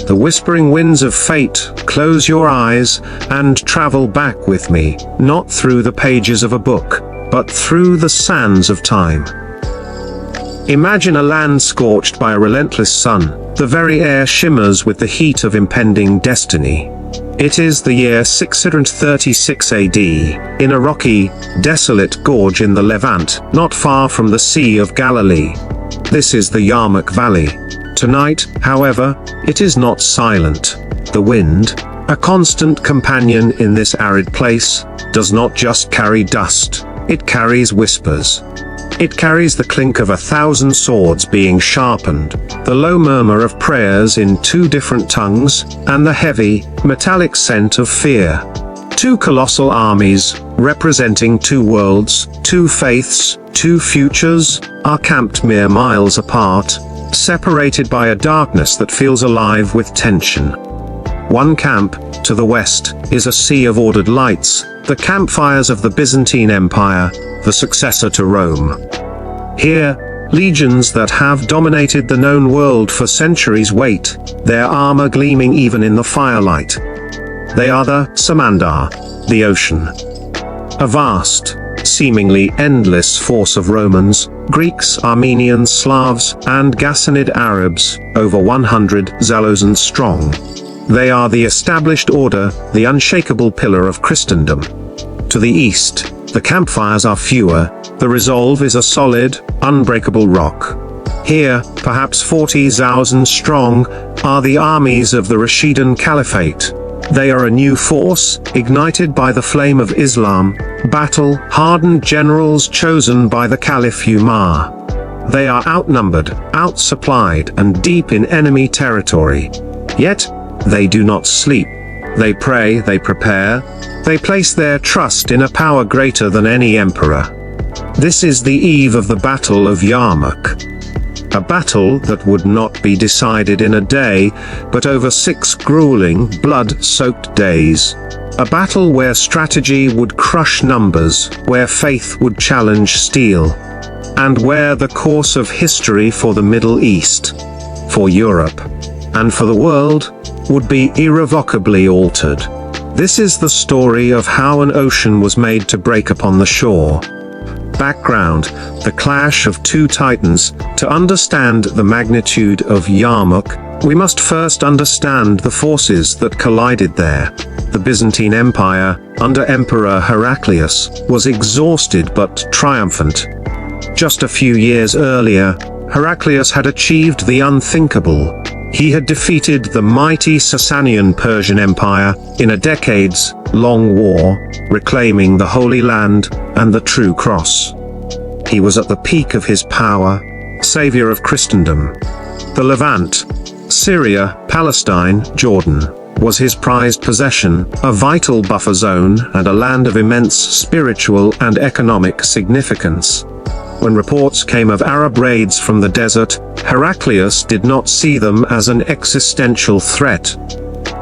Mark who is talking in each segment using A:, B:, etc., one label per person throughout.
A: The whispering winds of fate, close your eyes, and travel back with me, not through the pages of a book, but through the sands of time. Imagine a land scorched by a relentless sun. The very air shimmers with the heat of impending destiny. It is the year 636 AD, in a rocky, desolate gorge in the Levant, not far from the Sea of Galilee. This is the Yarmouk Valley. Tonight, however, it is not silent. The wind, a constant companion in this arid place, does not just carry dust, it carries whispers. It carries the clink of 1,000 swords being sharpened, the low murmur of prayers in 2 different tongues, and the heavy, metallic scent of fear. 2 colossal armies, representing 2 worlds, 2 faiths, 2 futures, are camped mere miles apart, separated by a darkness that feels alive with tension. One camp, to the west, is a sea of ordered lights, the campfires of the Byzantine Empire, the successor to Rome. Here, legions that have dominated the known world for centuries wait, their armor gleaming even in the firelight. They are the Samandar, the ocean. A vast, seemingly endless force of Romans, Greeks, Armenians, Slavs, and Ghassanid Arabs, over 100 Zalozan strong. They are the established order, the unshakable pillar of Christendom. To the east, the campfires are fewer, the resolve is a solid, unbreakable rock. Here, perhaps 40,000 strong, are the armies of the Rashidun Caliphate. They are a new force, ignited by the flame of Islam, battle-hardened generals chosen by the Caliph Umar. They are outnumbered, outsupplied, and deep in enemy territory. Yet, they do not sleep. They pray, they prepare, they place their trust in a power greater than any emperor. This is the eve of the Battle of Yarmouk. A battle that would not be decided in a day, but over 6 grueling, blood-soaked days. A battle where strategy would crush numbers, where faith would challenge steel, and where the course of history for the Middle East, for Europe, and for the world, would be irrevocably altered. This is the story of how an ocean was made to break upon the shore. Background: the clash of 2 titans. To understand the magnitude of Yarmouk, we must first understand the forces that collided there. The Byzantine Empire, under Emperor Heraclius, was exhausted but triumphant. Just a few years earlier, Heraclius had achieved the unthinkable. He had defeated the mighty Sasanian Persian Empire in a decades-long war, reclaiming the Holy Land and the true cross. He was at the peak of his power, savior of Christendom. The Levant, Syria, Palestine, Jordan, was his prized possession, a vital buffer zone and a land of immense spiritual and economic significance. When reports came of Arab raids from the desert, Heraclius did not see them as an existential threat.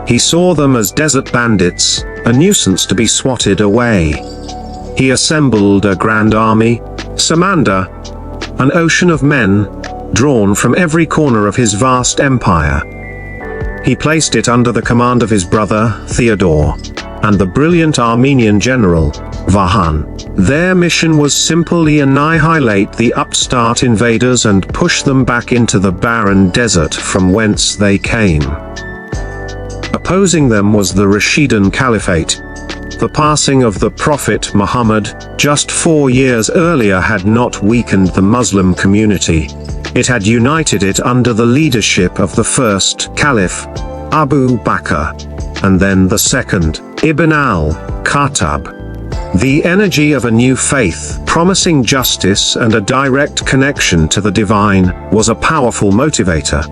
A: He saw them as desert bandits, a nuisance to be swatted away. He assembled a grand army, Samandar, an ocean of men, drawn from every corner of his vast empire. He placed it under the command of his brother, Theodore, and the brilliant Armenian general, Vahan. Their mission was simply annihilate the upstart invaders and push them back into the barren desert from whence they came. Opposing them was the Rashidun Caliphate. The passing of the Prophet Muhammad, just 4 years earlier, had not weakened the Muslim community. It had united it under the leadership of the first Caliph, Abu Bakr, and then the second, Ibn al-Khattab. The energy of a new faith, promising justice and a direct connection to the divine, was a powerful motivator.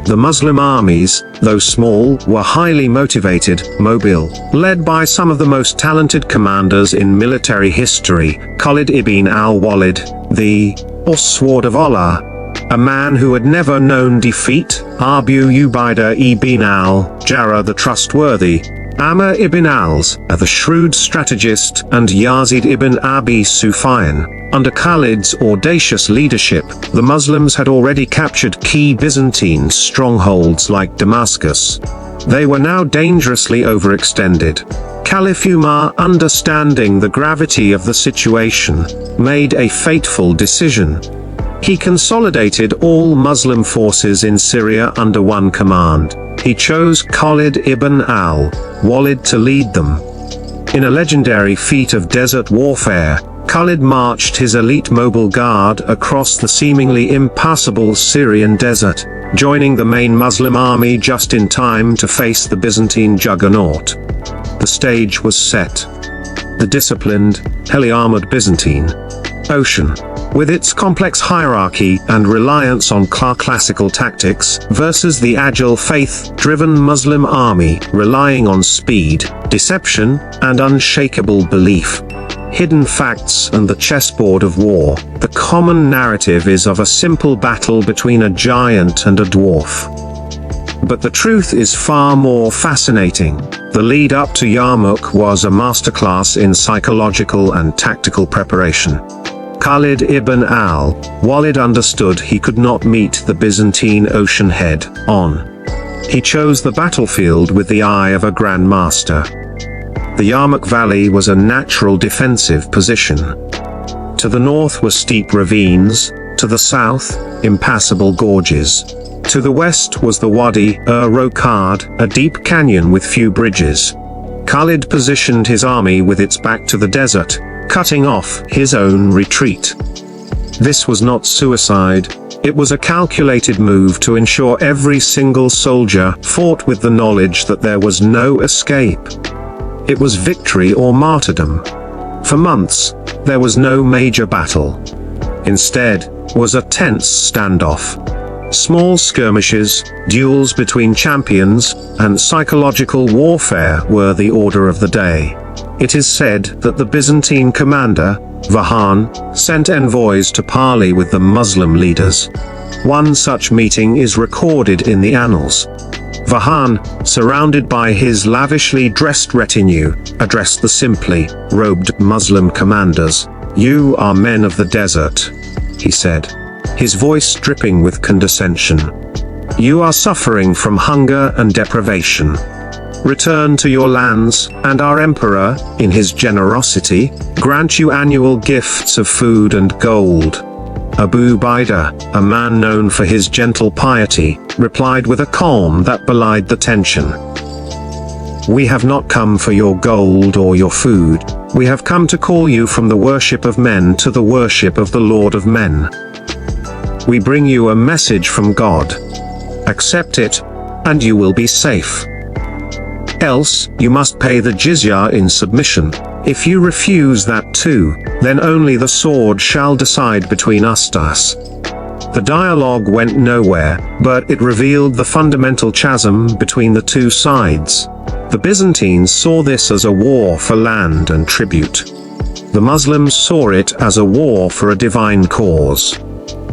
A: The Muslim armies, though small, were highly motivated, mobile, led by some of the most talented commanders in military history. Khalid ibn al-Walid, the Sword of Allah, a man who had never known defeat, Abu Ubaidah ibn al-Jarrah the Trustworthy, Amr ibn al-As, the shrewd strategist, and Yazid ibn Abi Sufyan. Under Khalid's audacious leadership, the Muslims had already captured key Byzantine strongholds like Damascus. They were now dangerously overextended. Caliph Umar, understanding the gravity of the situation, made a fateful decision. He consolidated all Muslim forces in Syria under one command. He chose Khalid ibn al-Walid to lead them. In a legendary feat of desert warfare, Khalid marched his elite mobile guard across the seemingly impassable Syrian desert, joining the main Muslim army just in time to face the Byzantine juggernaut. The stage was set. The disciplined, heavily armored Byzantine Ocean, with its complex hierarchy and reliance on classical tactics, versus the agile faith-driven Muslim army relying on speed, deception, and unshakable belief. Hidden facts and the chessboard of war. The common narrative is of a simple battle between a giant and a dwarf. But the truth is far more fascinating. The lead up to Yarmouk was a masterclass in psychological and tactical preparation. Khalid ibn al-Walid understood he could not meet the Byzantine Ocean head-on. He chose the battlefield with the eye of a grand master. The Yarmouk Valley was a natural defensive position. To the north were steep ravines, to the south, impassable gorges. To the west was the Wadi Rokad, a deep canyon with few bridges. Khalid positioned his army with its back to the desert, cutting off his own retreat. This was not suicide, it was a calculated move to ensure every single soldier fought with the knowledge that there was no escape. It was victory or martyrdom. For months, there was no major battle. Instead, was a tense standoff. Small skirmishes, duels between champions, and psychological warfare were the order of the day. It is said that the Byzantine commander, Vahan, sent envoys to parley with the Muslim leaders. One such meeting is recorded in the annals. Vahan, surrounded by his lavishly dressed retinue, addressed the simply robed Muslim commanders. "You are men of the desert," he said, his voice dripping with condescension. "You are suffering from hunger and deprivation. Return to your lands, and our emperor, in his generosity, grant you annual gifts of food and gold." Abu Ubaidah, a man known for his gentle piety, replied with a calm that belied the tension. "We have not come for your gold or your food. We have come to call you from the worship of men to the worship of the Lord of men. We bring you a message from God. Accept it, and you will be safe. Else, you must pay the jizya in submission. If you refuse that too, then only the sword shall decide between us." The dialogue went nowhere, but it revealed the fundamental chasm between the two sides. The Byzantines saw this as a war for land and tribute. The Muslims saw it as a war for a divine cause.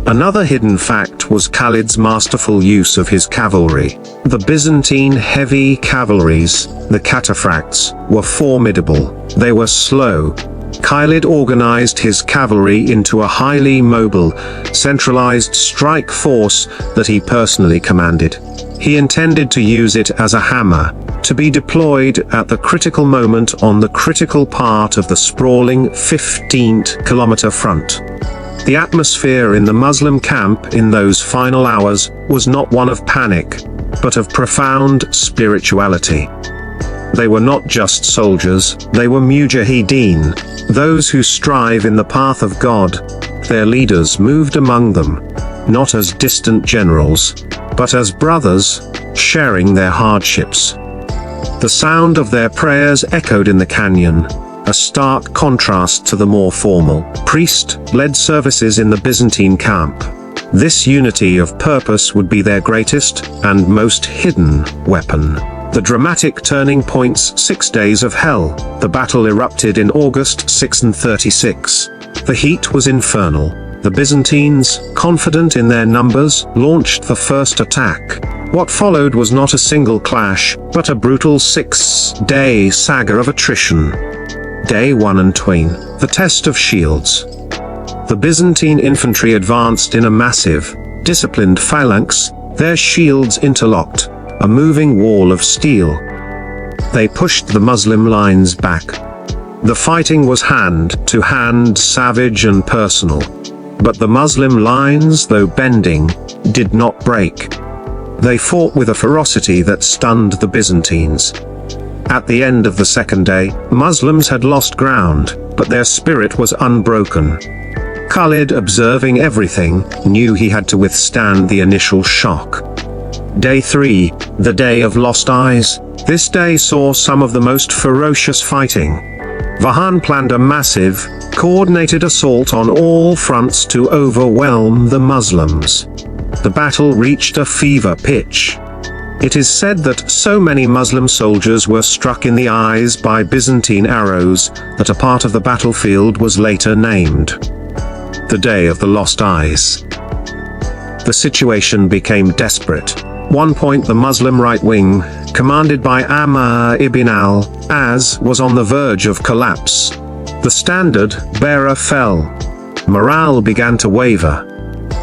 A: Another hidden fact was Khalid's masterful use of his cavalry. The Byzantine heavy cavalries, the cataphracts, were formidable. They were slow. Khalid organized his cavalry into a highly mobile, centralized strike force that he personally commanded. He intended to use it as a hammer, to be deployed at the critical moment on the critical part of the sprawling 15-kilometer front. The atmosphere in the Muslim camp in those final hours was not one of panic, but of profound spirituality. They were not just soldiers, they were mujahideen, those who strive in the path of God. Their leaders moved among them, not as distant generals, but as brothers, sharing their hardships. The sound of their prayers echoed in the canyon, a stark contrast to the more formal, priest-led services in the Byzantine camp. This unity of purpose would be their greatest and most hidden weapon. The dramatic turning points. 6 days of hell. The battle erupted in August 636. The heat was infernal. The Byzantines, confident in their numbers, launched the first attack. What followed was not a single clash, but a brutal 6-day saga of attrition. Day 1 and 2, the test of shields. The Byzantine infantry advanced in a massive, disciplined phalanx, their shields interlocked, a moving wall of steel. They pushed the Muslim lines back. The fighting was hand-to-hand, savage and personal. But the Muslim lines, though bending, did not break. They fought with a ferocity that stunned the Byzantines. At the end of the second day, Muslims had lost ground, but their spirit was unbroken. Khalid, observing everything, knew he had to withstand the initial shock. Day 3, the Day of Lost Eyes. This day saw some of the most ferocious fighting. Vahan planned a massive, coordinated assault on all fronts to overwhelm the Muslims. The battle reached a fever pitch. It is said that so many Muslim soldiers were struck in the eyes by Byzantine arrows that a part of the battlefield was later named the Day of the Lost Eyes. The situation became desperate. One point the Muslim right wing, commanded by Amr ibn al-As, was on the verge of collapse. The standard bearer fell. Morale began to waver.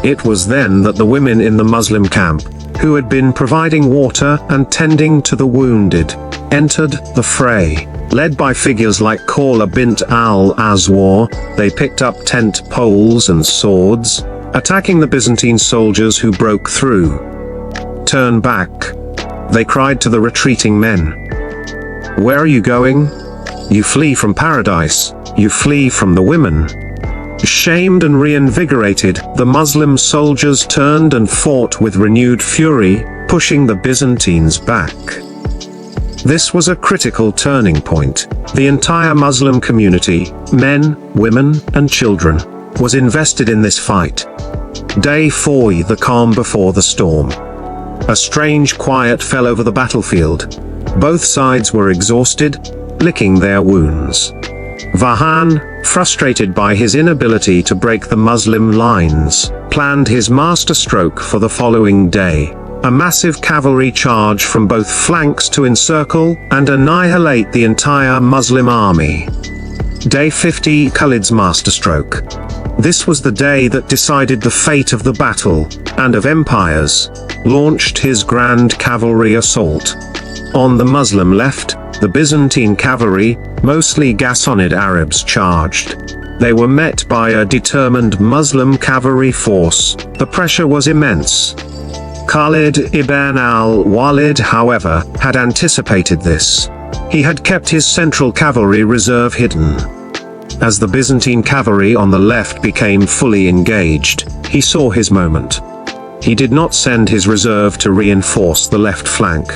A: It was then that the women in the Muslim camp, who had been providing water and tending to the wounded, entered the fray. Led by figures like Khawla bint al-Azwar, they picked up tent poles and swords, attacking the Byzantine soldiers who broke through. "Turn back," they cried to the retreating men. "Where are you going? You flee from paradise, you flee from the women." Shamed and reinvigorated, the Muslim soldiers turned and fought with renewed fury, pushing the Byzantines back. This was a critical turning point. The entire Muslim community, men, women, and children, was invested in this fight. Day 4, the calm before the storm. A strange quiet fell over the battlefield. Both sides were exhausted, licking their wounds. Vahan, frustrated by his inability to break the Muslim lines, planned his masterstroke for the following day. A massive cavalry charge from both flanks to encircle and annihilate the entire Muslim army. Day 50, Khalid's masterstroke. This was the day that decided the fate of the battle, and of empires. Launched his grand cavalry assault. On the Muslim left, the Byzantine cavalry, mostly Ghassanid Arabs, charged. They were met by a determined Muslim cavalry force. The pressure was immense. Khalid ibn al-Walid, however, had anticipated this. He had kept his central cavalry reserve hidden. As the Byzantine cavalry on the left became fully engaged, he saw his moment. He did not send his reserve to reinforce the left flank.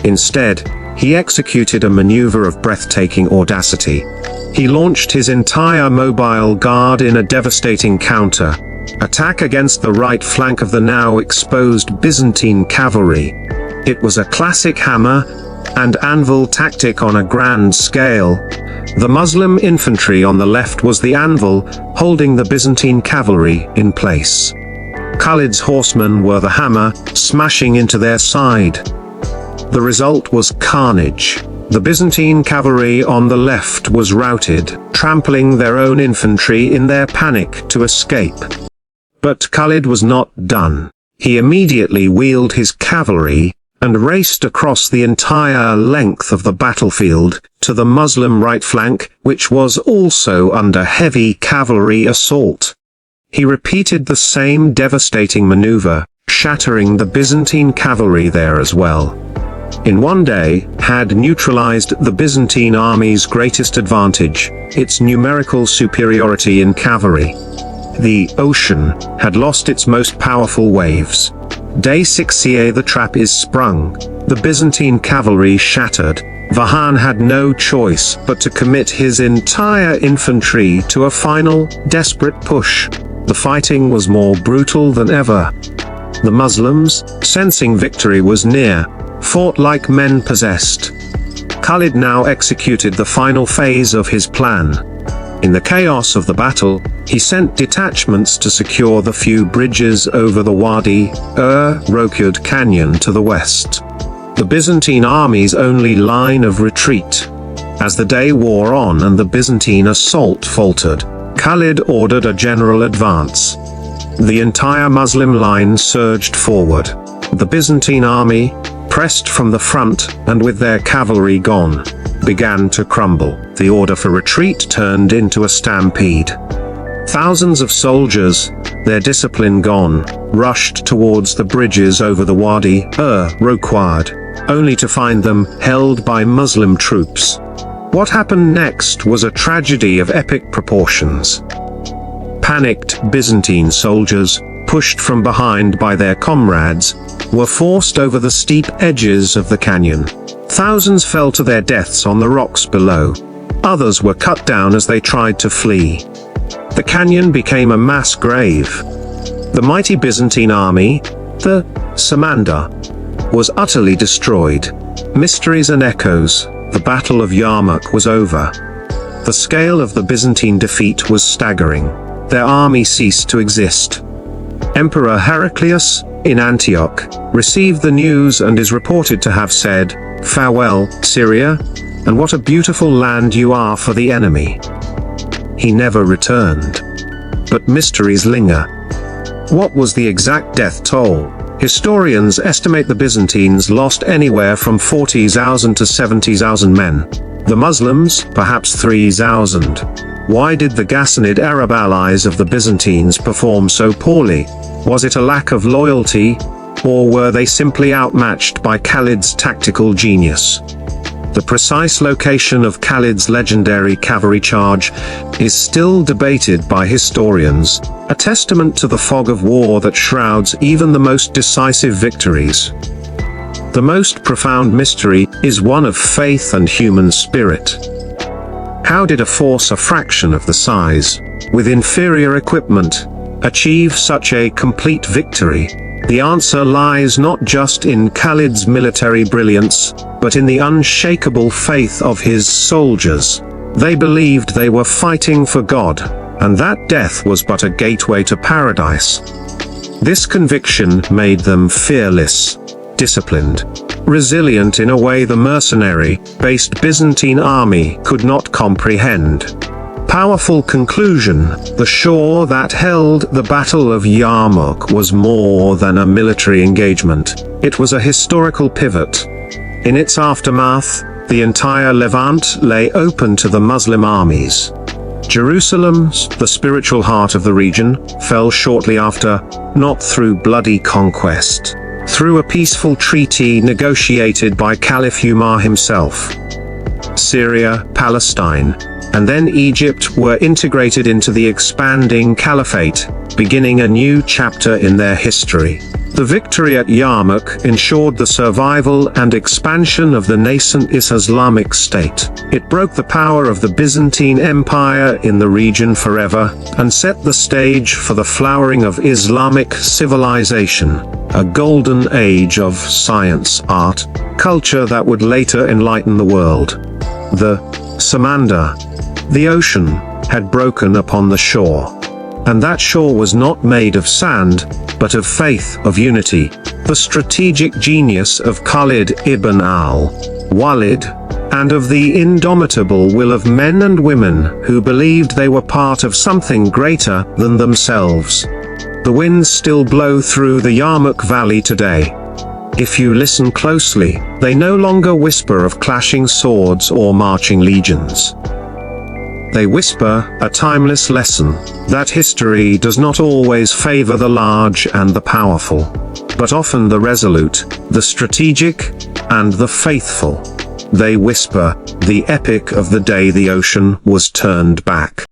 A: Instead, he executed a maneuver of breathtaking audacity. He launched his entire mobile guard in a devastating counter-attack against the right flank of the now exposed Byzantine cavalry. It was a classic hammer and anvil tactic on a grand scale. The Muslim infantry on the left was the anvil, holding the Byzantine cavalry in place. Khalid's horsemen were the hammer, smashing into their side. The result was carnage. The Byzantine cavalry on the left was routed, trampling their own infantry in their panic to escape. But Khalid was not done. He immediately wheeled his cavalry and raced across the entire length of the battlefield to the Muslim right flank, which was also under heavy cavalry assault. He repeated the same devastating maneuver, shattering the Byzantine cavalry there as well. In one day, had neutralized the Byzantine army's greatest advantage, its numerical superiority in cavalry. The ocean had lost its most powerful waves. Day 6, the trap is sprung. The Byzantine cavalry shattered. Vahan had no choice but to commit his entire infantry to a final, desperate push. The fighting was more brutal than ever. The Muslims, sensing victory was near, fought like men possessed. Khalid now executed the final phase of his plan. In the chaos of the battle, he sent detachments to secure the few bridges over the Wadi Yarmouk canyon to the west. The Byzantine army's only line of retreat. As the day wore on and the Byzantine assault faltered, Khalid ordered a general advance. The entire Muslim line surged forward. The Byzantine army, pressed from the front and with their cavalry gone, began to crumble. The order for retreat turned into a stampede. Thousands of soldiers, their discipline gone, rushed towards the bridges over the Wadi Yarmouk, only to find them held by Muslim troops. What happened next was a tragedy of epic proportions. Panicked Byzantine soldiers, pushed from behind by their comrades, were forced over the steep edges of the canyon. Thousands fell to their deaths on the rocks below. Others were cut down as they tried to flee. The canyon became a mass grave. The mighty Byzantine army, the Samandar, was utterly destroyed. Mysteries and echoes, the Battle of Yarmouk was over. The scale of the Byzantine defeat was staggering. Their army ceased to exist. Emperor Heraclius, in Antioch, received the news and is reported to have said, "Farewell, Syria, and what a beautiful land you are for the enemy." He never returned. But mysteries linger. What was the exact death toll? Historians estimate the Byzantines lost anywhere from 40,000 to 70,000 men. The Muslims, perhaps 3,000. Why did the Ghassanid Arab allies of the Byzantines perform so poorly? Was it a lack of loyalty, or were they simply outmatched by Khalid's tactical genius? The precise location of Khalid's legendary cavalry charge is still debated by historians, a testament to the fog of war that shrouds even the most decisive victories. The most profound mystery is one of faith and human spirit. How did a force a fraction of the size, with inferior equipment, achieve such a complete victory? The answer lies not just in Khalid's military brilliance, but in the unshakable faith of his soldiers. They believed they were fighting for God, and that death was but a gateway to paradise. This conviction made them fearless, disciplined, resilient in a way the mercenary-based Byzantine army could not comprehend. Powerful conclusion: the shore that held the Battle of Yarmouk was more than a military engagement. It was a historical pivot. In its aftermath, the entire Levant lay open to the Muslim armies. Jerusalem, the spiritual heart of the region, fell shortly after, not through bloody conquest, through a peaceful treaty negotiated by Caliph Umar himself. Syria, Palestine, and then Egypt were integrated into the expanding caliphate, beginning a new chapter in their history. The victory at Yarmouk ensured the survival and expansion of the nascent Islamic State. It broke the power of the Byzantine Empire in the region forever, and set the stage for the flowering of Islamic civilization, a golden age of science, art, culture that would later enlighten the world. The Samandar, the ocean, had broken upon the shore. And that shore was not made of sand, but of faith, of unity. The strategic genius of Khalid ibn al-Walid, and of the indomitable will of men and women who believed they were part of something greater than themselves. The winds still blow through the Yarmouk Valley today. If you listen closely, they no longer whisper of clashing swords or marching legions. They whisper a timeless lesson, that history does not always favor the large and the powerful, but often the resolute, the strategic, and the faithful. They whisper the epic of the day the ocean was turned back.